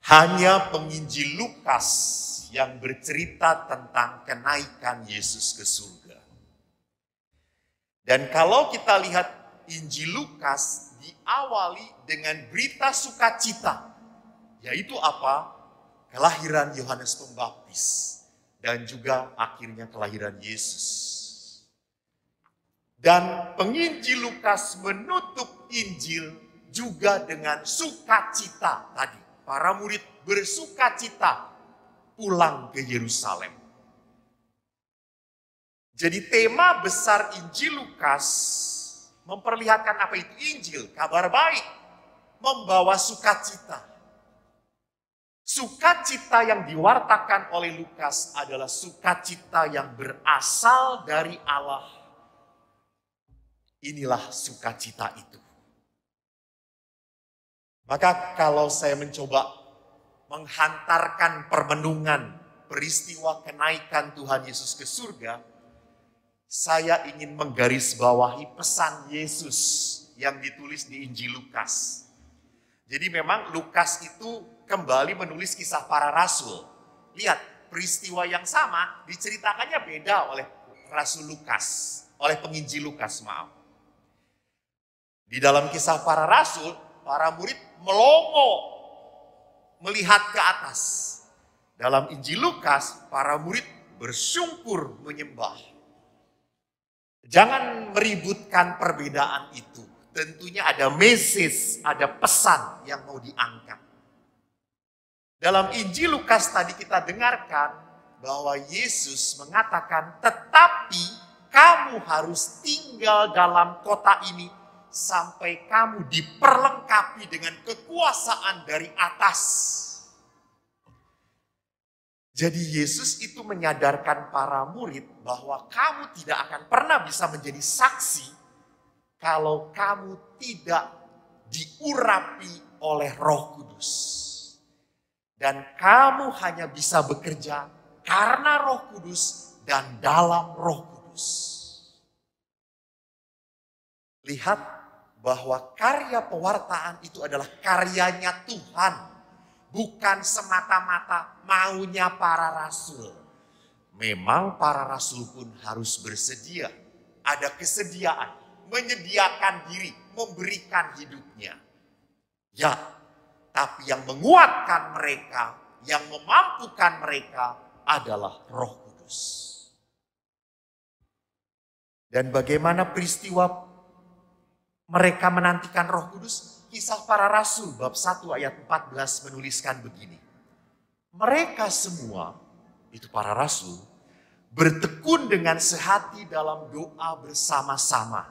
Hanya penginjil Lukas yang bercerita tentang kenaikan Yesus ke surga. Dan kalau kita lihat Injil Lukas diawali dengan berita sukacita, yaitu apa? Kelahiran Yohanes Pembaptis dan juga akhirnya kelahiran Yesus. Dan penginjil Lukas menutup Injil juga dengan sukacita tadi. Para murid bersukacita pulang ke Yerusalem. Jadi tema besar Injil Lukas memperlihatkan apa itu Injil, kabar baik, membawa sukacita. Sukacita yang diwartakan oleh Lukas adalah sukacita yang berasal dari Allah. Inilah sukacita itu. Maka kalau saya mencoba menghantarkan permenungan peristiwa kenaikan Tuhan Yesus ke surga, saya ingin menggarisbawahi pesan Yesus yang ditulis di Injil Lukas. Jadi memang Lukas itu kembali menulis kisah para rasul. Lihat, peristiwa yang sama diceritakannya beda oleh Rasul Lukas, oleh penginjil Lukas, maaf. Di dalam kisah para rasul, para murid melongo melihat ke atas. Dalam Injil Lukas, para murid bersyukur menyembah. Jangan meributkan perbedaan itu. Tentunya ada message, ada pesan yang mau diangkat. Dalam Injil Lukas tadi kita dengarkan bahwa Yesus mengatakan, tetapi kamu harus tinggal dalam kota ini sampai kamu diperlengkapi dengan kekuasaan dari atas. Jadi Yesus itu menyadarkan para murid bahwa kamu tidak akan pernah bisa menjadi saksi kalau kamu tidak diurapi oleh Roh Kudus. Dan kamu hanya bisa bekerja karena Roh Kudus dan dalam Roh Kudus. Lihat bahwa karya pewartaan itu adalah karyanya Tuhan, bukan semata-mata maunya para rasul. Memang para rasul pun harus bersedia, ada kesediaan, menyediakan diri, memberikan hidupnya. Ya, tapi yang menguatkan mereka, yang memampukan mereka adalah Roh Kudus. Dan bagaimana peristiwa mereka menantikan Roh Kudus? Kisah para Rasul bab 1 ayat 14 menuliskan begini. Mereka semua, itu para Rasul, bertekun dengan sehati dalam doa bersama-sama.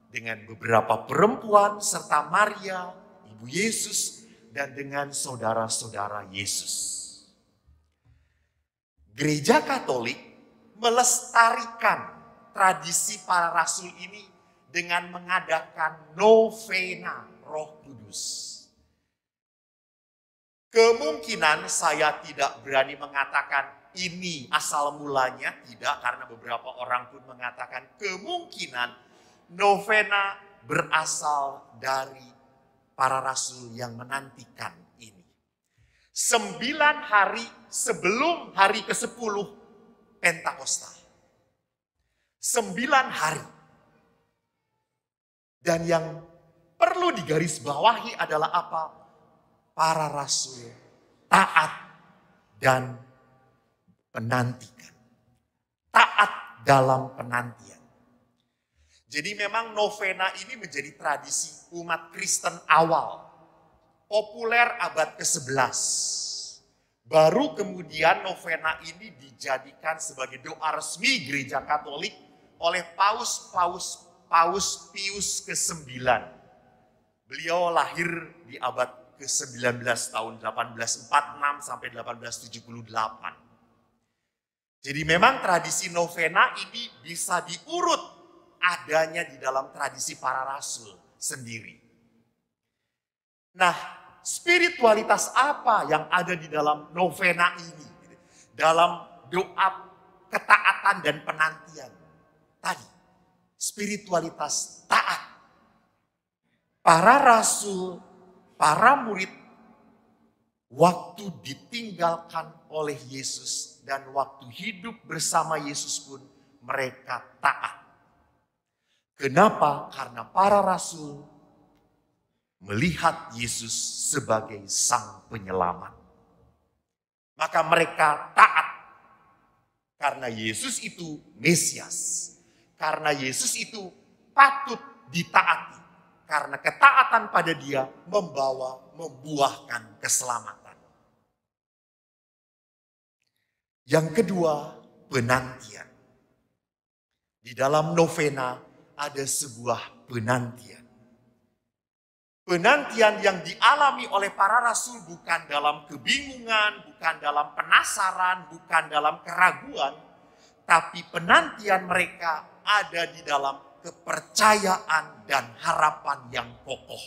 Dengan beberapa perempuan serta Maria, ibu Yesus, dan dengan saudara-saudara Yesus. Gereja Katolik melestarikan tradisi para Rasul ini dengan mengadakan novena Roh Kudus. Kemungkinan saya tidak berani mengatakan ini asal mulanya, tidak, karena beberapa orang pun mengatakan kemungkinan novena berasal dari para rasul yang menantikan ini. 9 hari sebelum hari ke-10 Pentakosta. 9 hari. Dan yang perlu digarisbawahi adalah apa? Para rasul taat dan penantikan. Taat dalam penantian. Jadi memang novena ini menjadi tradisi umat Kristen awal. Populer abad ke-11. Baru kemudian novena ini dijadikan sebagai doa resmi Gereja Katolik oleh Paus Pius ke-9. Beliau lahir di abad ke-19 tahun 1846 sampai 1878. Jadi memang tradisi novena ini bisa diurut adanya di dalam tradisi para rasul sendiri. Nah, spiritualitas apa yang ada di dalam novena ini? Dalam doa ketaatan dan penantian. Tadi, spiritualitas taat. Para rasul, para murid waktu ditinggalkan oleh Yesus dan waktu hidup bersama Yesus pun mereka taat. Kenapa? Karena para rasul melihat Yesus sebagai sang penyelamat. Maka mereka taat. Karena Yesus itu Mesias. Karena Yesus itu patut ditaati. Karena ketaatan pada dia membuahkan keselamatan. Yang kedua, penantian. Di dalam novena ada sebuah penantian. Penantian yang dialami oleh para rasul bukan dalam kebingungan, bukan dalam penasaran, bukan dalam keraguan, tapi penantian mereka ada di dalam kepercayaan dan harapan yang kokoh.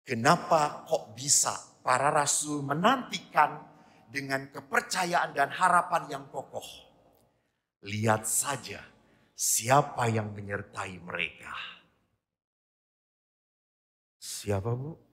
Kenapa kok bisa para rasul menantikan dengan kepercayaan dan harapan yang kokoh? Lihat saja siapa yang menyertai mereka. Siapa, Bu?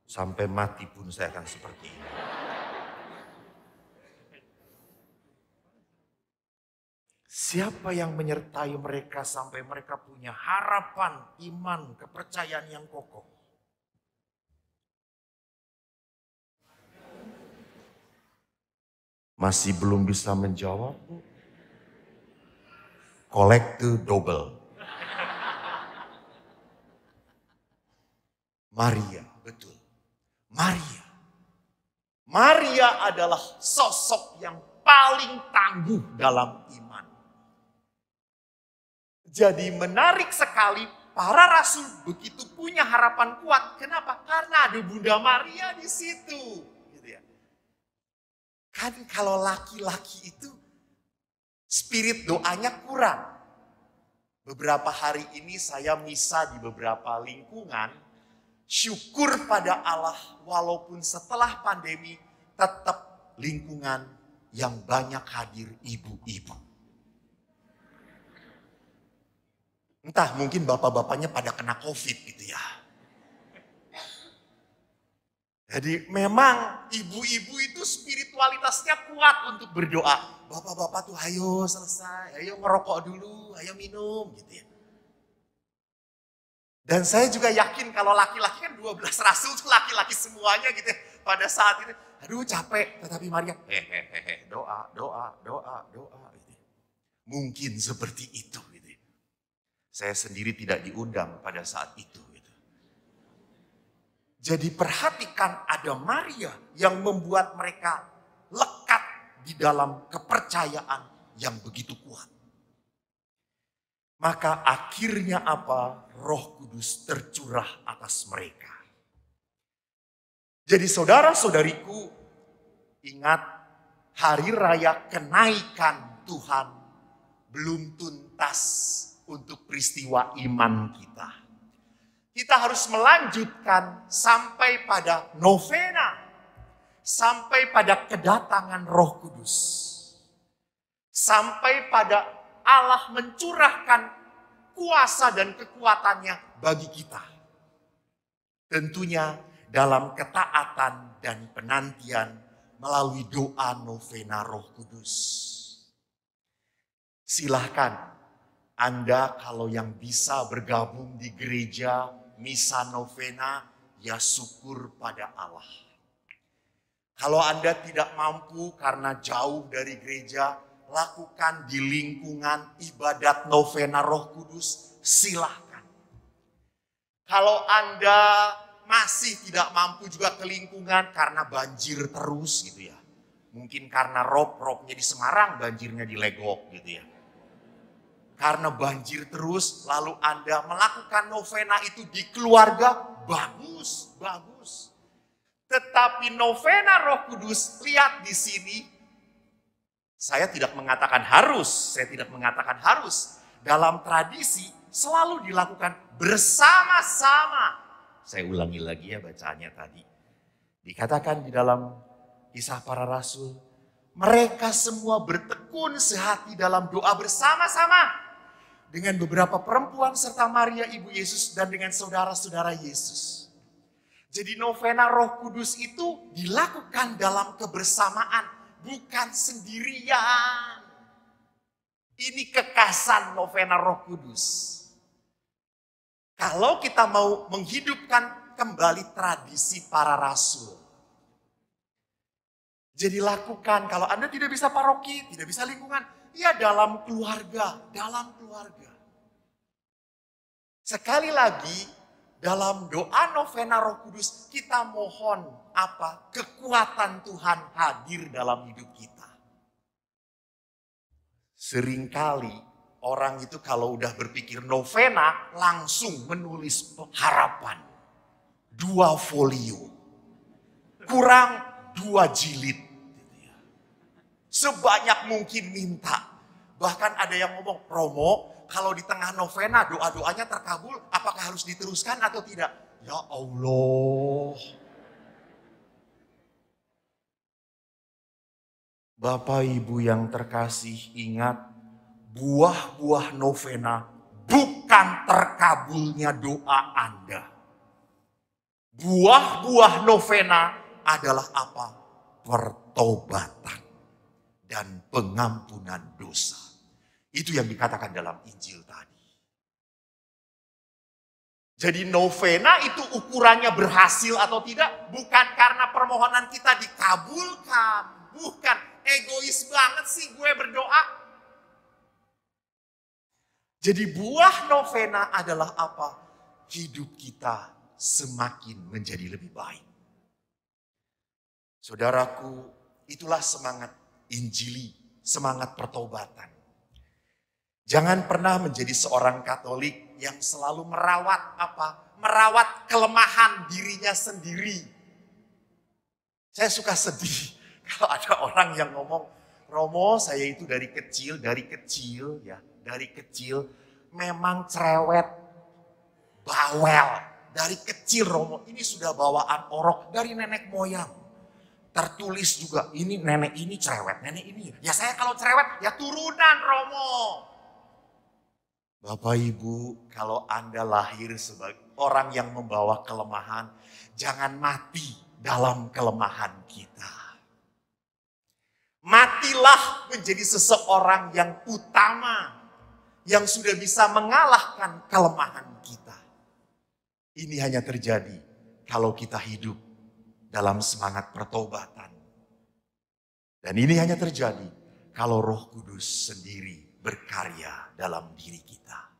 Sampai mati pun saya akan seperti ini. Siapa yang menyertai mereka sampai mereka punya harapan, iman, kepercayaan yang kokoh? Masih belum bisa menjawab, Bu? Kolekte double. Maria, betul. Maria. Maria adalah sosok yang paling tangguh dalam iman. Jadi menarik sekali para rasul begitu punya harapan kuat. Kenapa? Karena ada Bunda Maria di situ. Gitu ya. Kan kalau laki-laki itu spirit doanya kurang. Beberapa hari ini saya misa di beberapa lingkungan. Syukur pada Allah walaupun setelah pandemi tetap lingkungan yang banyak hadir ibu-ibu. Entah mungkin bapak-bapaknya pada kena COVID gitu ya. Jadi memang ibu-ibu itu spiritualitasnya kuat untuk berdoa. Bapak-bapak tuh ayo selesai, ayo ngerokok dulu, ayo minum gitu ya. Dan saya juga yakin kalau laki-laki kan 12 rasul itu laki-laki semuanya gitu ya. Pada saat itu, aduh capek. Tetapi Maria, doa. Gitu. Mungkin seperti itu. Gitu. Saya sendiri tidak diundang pada saat itu. Gitu. Jadi perhatikan ada Maria yang membuat mereka lekat di dalam kepercayaan yang begitu kuat. Maka akhirnya apa? Roh Kudus tercurah atas mereka. Jadi saudara-saudariku, ingat hari raya kenaikan Tuhan belum tuntas untuk peristiwa iman kita. Kita harus melanjutkan sampai pada novena, sampai pada kedatangan Roh Kudus, sampai pada Allah mencurahkan kuasa dan kekuatannya bagi kita. Tentunya dalam ketaatan dan penantian melalui doa novena Roh Kudus. Silahkan Anda kalau yang bisa bergabung di gereja misa novena, ya syukur pada Allah. Kalau Anda tidak mampu karena jauh dari gereja, lakukan di lingkungan ibadat novena Roh Kudus, silahkan. Kalau Anda masih tidak mampu juga ke lingkungan karena banjir terus gitu ya. Mungkin karena rob-robnya di Semarang, banjirnya di Legok gitu ya. Karena banjir terus, lalu Anda melakukan novena itu di keluarga, bagus. Tetapi novena Roh Kudus, lihat di sini, saya tidak mengatakan harus. Dalam tradisi selalu dilakukan bersama-sama. Saya ulangi lagi ya bacaannya tadi. Dikatakan di dalam Kisah Para Rasul, mereka semua bertekun sehati dalam doa bersama-sama dengan beberapa perempuan serta Maria ibu Yesus dan dengan saudara-saudara Yesus. Jadi novena Roh Kudus itu dilakukan dalam kebersamaan, bukan sendirian. Ini kekasan novena Roh Kudus. Kalau kita mau menghidupkan kembali tradisi para rasul. Jadi lakukan, kalau Anda tidak bisa paroki, tidak bisa lingkungan, ya dalam keluarga, dalam keluarga. Sekali lagi, dalam doa novena Roh Kudus, kita mohon apa? Kekuatan Tuhan hadir dalam hidup kita. Seringkali orang itu kalau udah berpikir novena, langsung menulis harapan. 2 folio. Kurang 2 jilid. Sebanyak mungkin minta. Bahkan ada yang ngomong, Romo, kalau di tengah novena doa-doanya terkabul, apakah harus diteruskan atau tidak? Ya Allah. Bapak Ibu yang terkasih, ingat, buah-buah novena bukan terkabulnya doa Anda. Buah-buah novena adalah apa? Pertobatan dan pengampunan dosa. Itu yang dikatakan dalam Injil tadi. Jadi novena itu ukurannya berhasil atau tidak bukan karena permohonan kita dikabulkan. Bukan, egois banget sih gue berdoa. Jadi buah novena adalah apa? Hidup kita semakin menjadi lebih baik. Saudaraku, itulah semangat Injili, semangat pertobatan. Jangan pernah menjadi seorang Katolik yang selalu merawat apa? Merawat kelemahan dirinya sendiri. Saya suka sedih kalau ada orang yang ngomong, Romo, saya itu dari kecil memang cerewet, bawel. Dari kecil Romo, ini sudah bawaan orok dari nenek moyang. Tertulis juga, ini nenek ini cerewet, nenek ini. Ya saya kalau cerewet, ya turunan Romo. Bapak Ibu, kalau Anda lahir sebagai orang yang membawa kelemahan, jangan mati dalam kelemahan kita. Matilah menjadi seseorang yang utama, yang sudah bisa mengalahkan kelemahan kita. Ini hanya terjadi kalau kita hidup dalam semangat pertobatan. Dan ini hanya terjadi kalau Roh Kudus sendiri berkarya dalam diri kita.